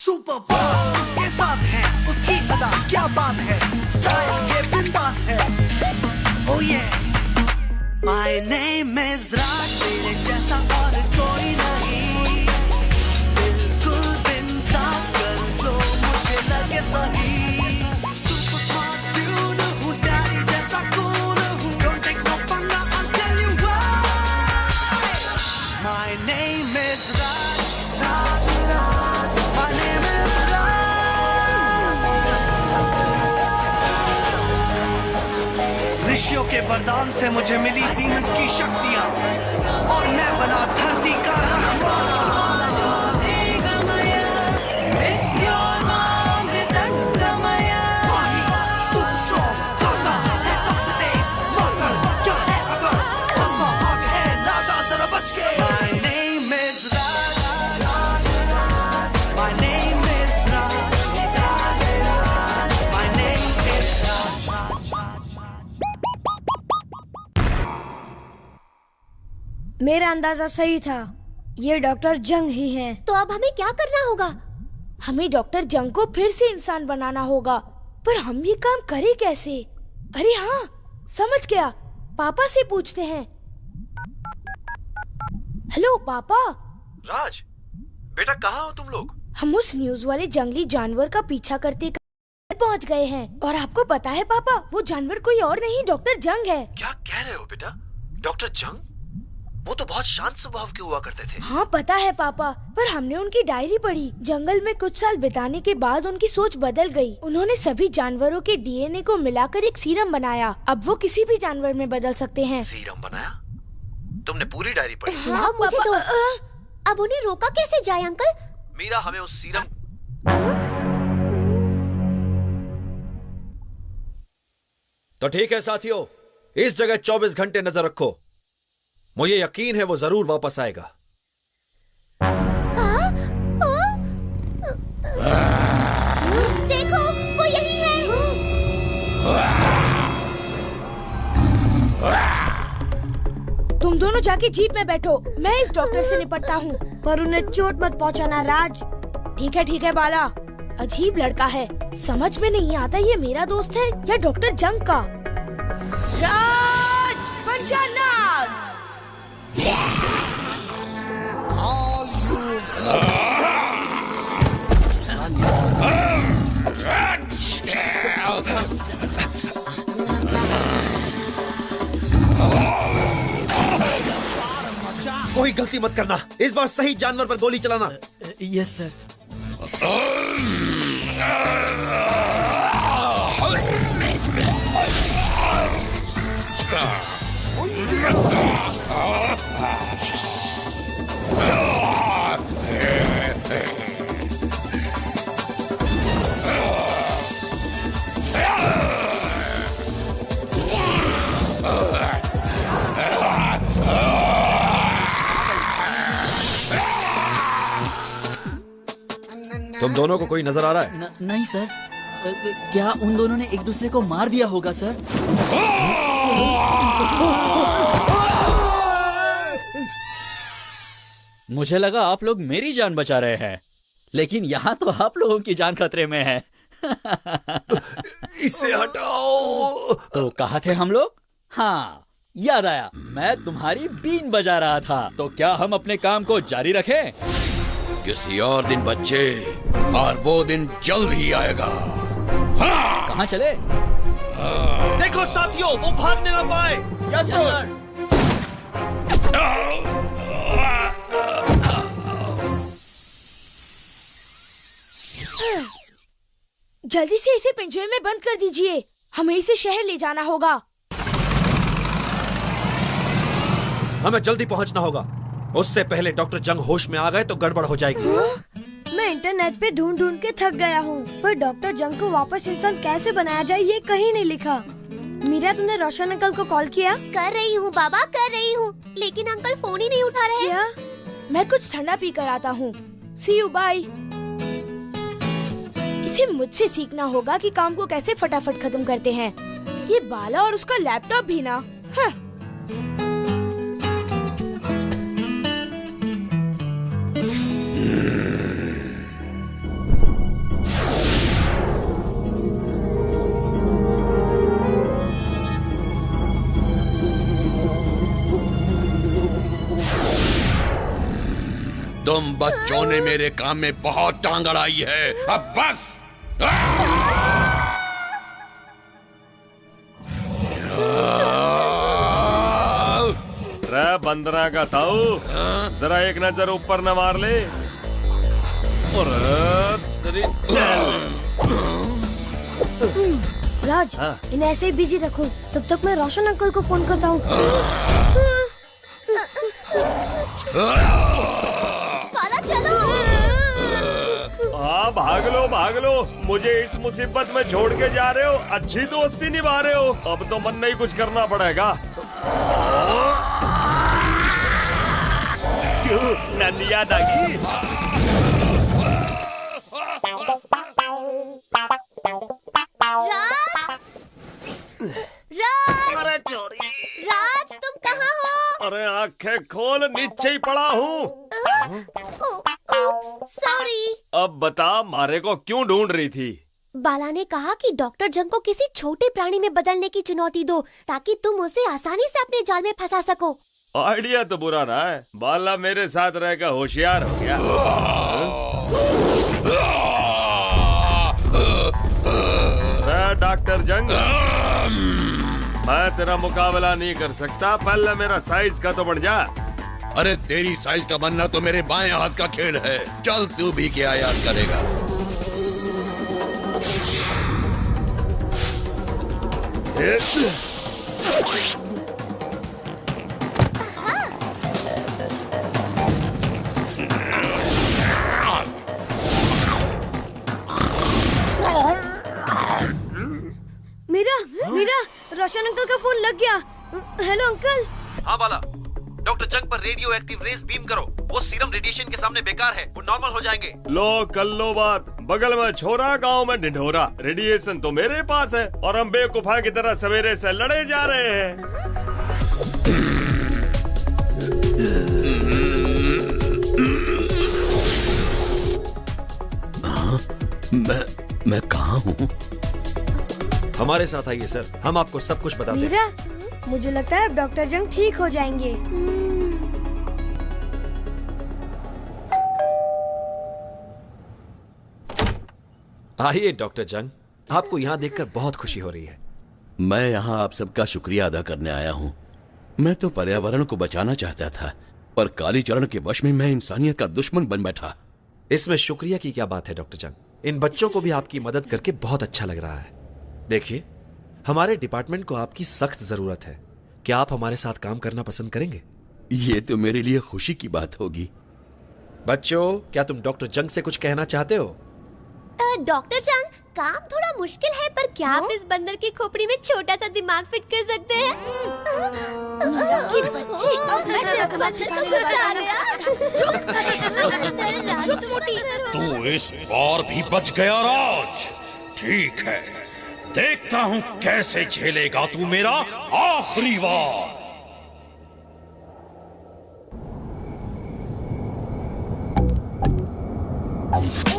Super fast उसके साथ है, उसकी अदा क्या बात है, स्टाइल ये बिंदास है। ओ ये माय नेम इज राज, तेरे जैसा और कोई नहीं, बिल्कुल बिंदास कर जो मुझे लगे सही। सुपर स्मार्ट ट्यून हूँ, डैडी जैसा कूल हूँ, डोंट टेक नो पंगा, I'll tell you why। My name is Raj, Raj Raj, my name is Raj. ऋषियों के वरदान से मुझे मिली डीमंस की शक्तियाँ, और मैं बना धरती का रखवाला। मेरा अंदाजा सही था, ये डॉक्टर जंग ही हैं। तो अब हमें क्या करना होगा? हमें डॉक्टर जंग को फिर से इंसान बनाना होगा, पर हम ये काम करें कैसे? अरे हाँ, समझ गया, पापा से पूछते हैं। हेलो पापा। राज, बेटा कहाँ हो तुम लोग? हम उस न्यूज वाले जंगली जानवर का पीछा करते पहुंच गए हैं, और आपको पता है पापा, वो जानवर कोई और नहीं डॉक्टर जंग है। क्या कह रहे हो बेटा? डॉक्टर जंग? वो तो बहुत शांत स्वभाव के हुआ करते थे। हाँ पता है पापा, पर हमने उनकी डायरी पढ़ी। जंगल में कुछ साल बिताने के बाद उनकी सोच बदल गई। उन्होंने सभी जानवरों के डीएनए को मिलाकर एक सीरम बनाया। अब वो किसी भी जानवर में बदल सकते हैं। सीरम बनाया? तुमने पूरी डायरी पढ़ी? हाँ मुझे तो। अब उन्हें रोका कैसे जाए अंकल? मीरा, हमें उस सीरम। तो ठीक है साथियों, इस जगह 24 घंटे नजर रखो। मुझे यकीन है वो जरूर वापस आएगा। देखो, वो यही है। तुम दोनों जाके जीप में बैठो, मैं इस डॉक्टर से निपटता हूँ। पर उन्हें चोट मत पहुँचाना राज। ठीक है बाला। अजीब लड़का है, समझ में नहीं आता ये मेरा दोस्त है या डॉक्टर जंग का। राज पंचानाग। कोई गलती मत करना, इस बार सही जानवर पर गोली चलाना। Yes sir. तुम दोनों को कोई नजर आ रहा है? नहीं सर। क्या उन दोनों ने एक दूसरे को मार दिया होगा सर? मुझे लगा आप लोग मेरी जान बचा रहे हैं, लेकिन यहाँ तो आप लोगों की जान खतरे में है। इसे हटाओ। तो कहाँ थे हम लोग? हाँ याद आया, मैं तुम्हारी बीन बजा रहा था। तो क्या हम अपने काम को जारी रखें? किसी और दिन बच्चे, और वो दिन जल्द ही आएगा। हाँ! कहाँ चले? देखो साथियों, वो भागने ना पाए। Yes sir. जल्दी से इसे पिंजरे में बंद कर दीजिए, हमें इसे शहर ले जाना होगा। हमें जल्दी पहुंचना होगा, उससे पहले डॉक्टर जंग होश में आ गए तो गड़बड़ हो जाएगी। मैं इंटरनेट पे ढूंढ के थक गया हूँ, पर डॉक्टर जंग को वापस इंसान कैसे बनाया जाए ये कहीं नहीं लिखा। मीरा, तुमने रोशन अंकल को कॉल किया? कर रही हूँ बाबा, कर रही हूँ, लेकिन अंकल फोन ही नहीं उठा रहे। क्या? मैं कुछ ठंडा पी कर आता हूँ। सी यू, बाय। इसे मुझसे सीखना होगा कि काम को कैसे फटाफट खत्म करते हैं। ये बाला और उसका लैपटॉप भी ना। हाँ। बच्चों ने मेरे काम में बहुत टांग अड़ाई है, अब बस। रे बंदरा का ताऊ, जरा एक नजर ऊपर न मार ले। और राज, इन्हें ऐसे ही बिजी रखो, तब तक मैं रोशन अंकल को फोन करता हूँ। चलो। हाँ भाग लो, मुझे इस मुसीबत में छोड़ के जा रहे हो, अच्छी दोस्ती निभा रहे हो, अब तो मन नहीं कुछ करना पड़ेगा। क्यों नंदिया दागी? अरे चोरी। राज तुम कहाँ हो? अरे आंखें खोल, नीचे ही पड़ा हूँ। सॉरी। अब बता, मारे को क्यों ढूंढ रही थी? बाला ने कहा कि डॉक्टर जंग को किसी छोटे प्राणी में बदलने की चुनौती दो, ताकि तुम उसे आसानी से अपने जाल में फंसा सको। आइडिया तो बुरा ना है, बाला मेरे साथ रहकर होशियार हो गया। डॉक्टर जंग, मैं तेरा मुकाबला नहीं कर सकता, पहले मेरा साइज का तो बढ़ जा। अरे तेरी साइज का बनना तो मेरे बाएं हाथ का खेल है, चल तू भी क्या याद करेगा। मीरा, रोशन अंकल का फोन लग गया। Hello uncle. हाँ बाला, डॉक्टर जंग पर रेडियो एक्टिव रेस बीम करो, वो सीरम रेडिएशन के सामने बेकार है, वो नॉर्मल हो जाएंगे। लो कर लो बात, बगल में छोरा गांव में ढिढोरा, रेडिएशन तो मेरे पास है और हम बेवकूफा की तरह सवेरे से लड़े जा रहे हैं। मैं कहाँ हूँ? हमारे साथ आइए सर, हम आपको सब कुछ बताते हैं। मीरा, मुझे लगता है अब डॉक्टर जंग ठीक हो जाएंगे। आइए डॉक्टर जंग, आपको यहाँ देखकर बहुत खुशी हो रही है। मैं यहाँ आप सबका शुक्रिया अदा करने आया हूँ। मैं तो पर्यावरण को बचाना चाहता था, पर कालीचरण के वश में मैं इंसानियत का दुश्मन बन बैठा। इसमें शुक्रिया की क्या बात है डॉक्टर जंग, इन बच्चों को भी आपकी मदद करके बहुत अच्छा लग रहा है। देखिए, हमारे डिपार्टमेंट को आपकी सख्त जरूरत है, क्या आप हमारे साथ काम करना पसंद करेंगे? ये तो मेरे लिए खुशी की बात होगी। बच्चों, क्या तुम डॉक्टर जंग से कुछ कहना चाहते हो? डॉक्टर जंग, काम थोड़ा मुश्किल है, पर क्या आप इस बंदर की खोपड़ी में छोटा सा दिमाग फिट कर सकते हैं? तू इस बार भी बच गया राज। ठीक है, देखता हूँ कैसे झेलेगा तू मेरा आखिरी वार।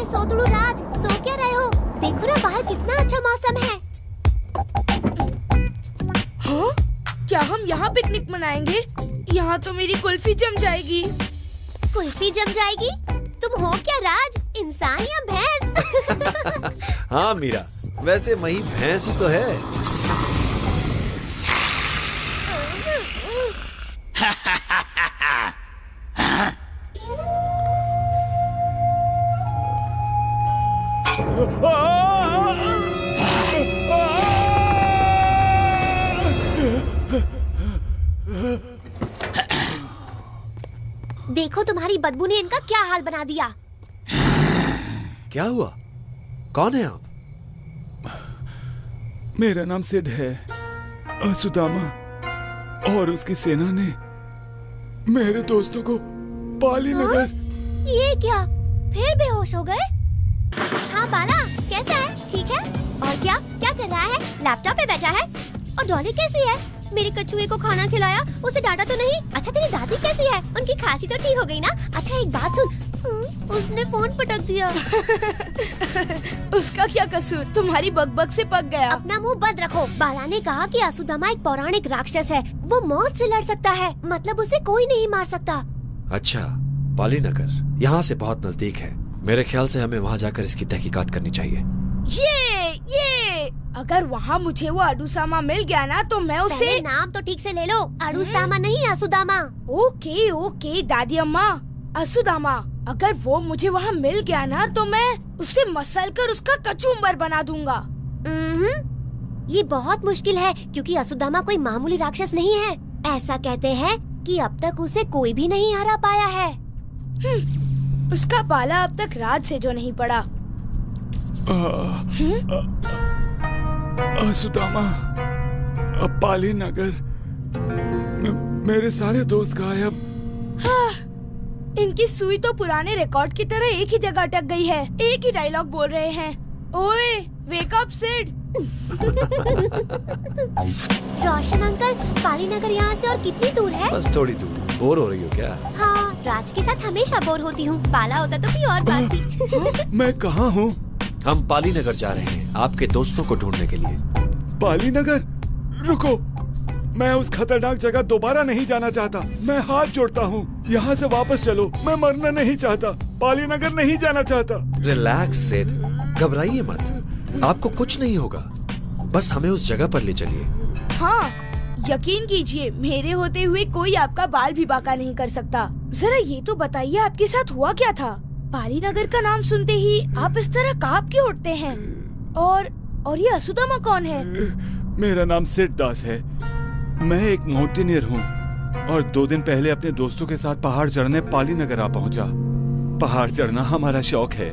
सोतड़ू राज, सो क्या रहे हो? देखो ना बाहर कितना अच्छा मौसम है। हाँ? क्या हम यहाँ पिकनिक मनाएंगे? यहाँ तो मेरी कुल्फी जम जाएगी। कुल्फी जम जाएगी? तुम हो क्या राज, इंसान या भैंस? हाँ मीरा, वैसे मही भैंस ही तो है। देखो तुम्हारी बदबू ने इनका क्या हाल बना दिया। क्या हुआ? कौन है आप? मेरा नाम सिड है। सुदामा और उसकी सेना ने मेरे दोस्तों को पाली नगर। ये क्या, फिर बेहोश हो गए? हाँ बाला, कैसा है? ठीक है? और क्या क्या कर रहा है? लैपटॉप पे बैठा है? और डॉली कैसी है? मेरे कछुए को खाना खिलाया, उसे डांटा तो नहीं? अच्छा तेरी दादी कैसी है? उनकी खांसी तो ठीक हो गई ना? अच्छा एक बात सुन, उसने फोन पटक दिया। उसका क्या कसूर? तुम्हारी बकबक से पक गया। अपना मुंह बंद रखो। बाला ने कहा कि असुदामा एक पौराणिक राक्षस है, वो मौत से लड़ सकता है, मतलब उसे कोई नहीं मार सकता। अच्छा, पाली नगर यहाँ से बहुत नजदीक है। मेरे ख्याल से हमें वहाँ जाकर इसकी तहकीकात करनी चाहिए। ये अगर वहाँ मुझे वो अडुसामा मिल गया ना तो मैं उसे पहले नाम तो ठीक से ले लो। अडुसामा नहीं असुदामा। ओके ओके दादी अम्मा, असुदामा। अगर वो मुझे वहाँ मिल गया ना तो मैं उसे मसल कर उसका कचूम्बर बना दूंगा। ये बहुत मुश्किल है क्योंकि असुदामा कोई मामूली राक्षस नहीं है। ऐसा कहते हैं कि अब तक उसे कोई भी नहीं हरा पाया है। उसका पाला अब तक राज से जो नहीं पड़ा। असुदामा, अब पाली नगर, मेरे सारे दोस्त गायब। इनकी सुई तो पुराने रिकॉर्ड की तरह एक ही जगह अटक गई है। एक ही डायलॉग बोल रहे हैं, ओए वेक अप सिड। रोशन अंकल, पाली नगर यहाँ से और कितनी दूर है? बस थोड़ी दूर। बोर हो रही हो क्या? हाँ, राज के साथ हमेशा बोर होती हूँ। पाला होता तो भी और बात थी। मैं कहाँ हूँ? हम पाली नगर जा रहे हैं आपके दोस्तों को ढूंढने के लिए। पाली नगर? रुको, मैं उस खतरनाक जगह दोबारा नहीं जाना चाहता। मैं हाथ जोड़ता हूँ, यहाँ से वापस चलो। मैं मरना नहीं चाहता, पाली नगर नहीं जाना चाहता। रिलैक्स सिड, घबराइए मत, आपको कुछ नहीं होगा। बस हमें उस जगह पर ले चलिए। हाँ, यकीन कीजिए, मेरे होते हुए कोई आपका बाल भी बांका नहीं कर सकता। जरा ये तो बताइए आपके साथ हुआ क्या था? पाली नगर का नाम सुनते ही आप इस तरह कांप क्यों उठते हैं? और ये असुदामा कौन है? मेरा नाम सिड दास है। मैं एक माउंटेनियर हूँ और 2 दिन पहले अपने दोस्तों के साथ पहाड़ चढ़ने पाली नगर आ पहुँचा। पहाड़ चढ़ना हमारा शौक है।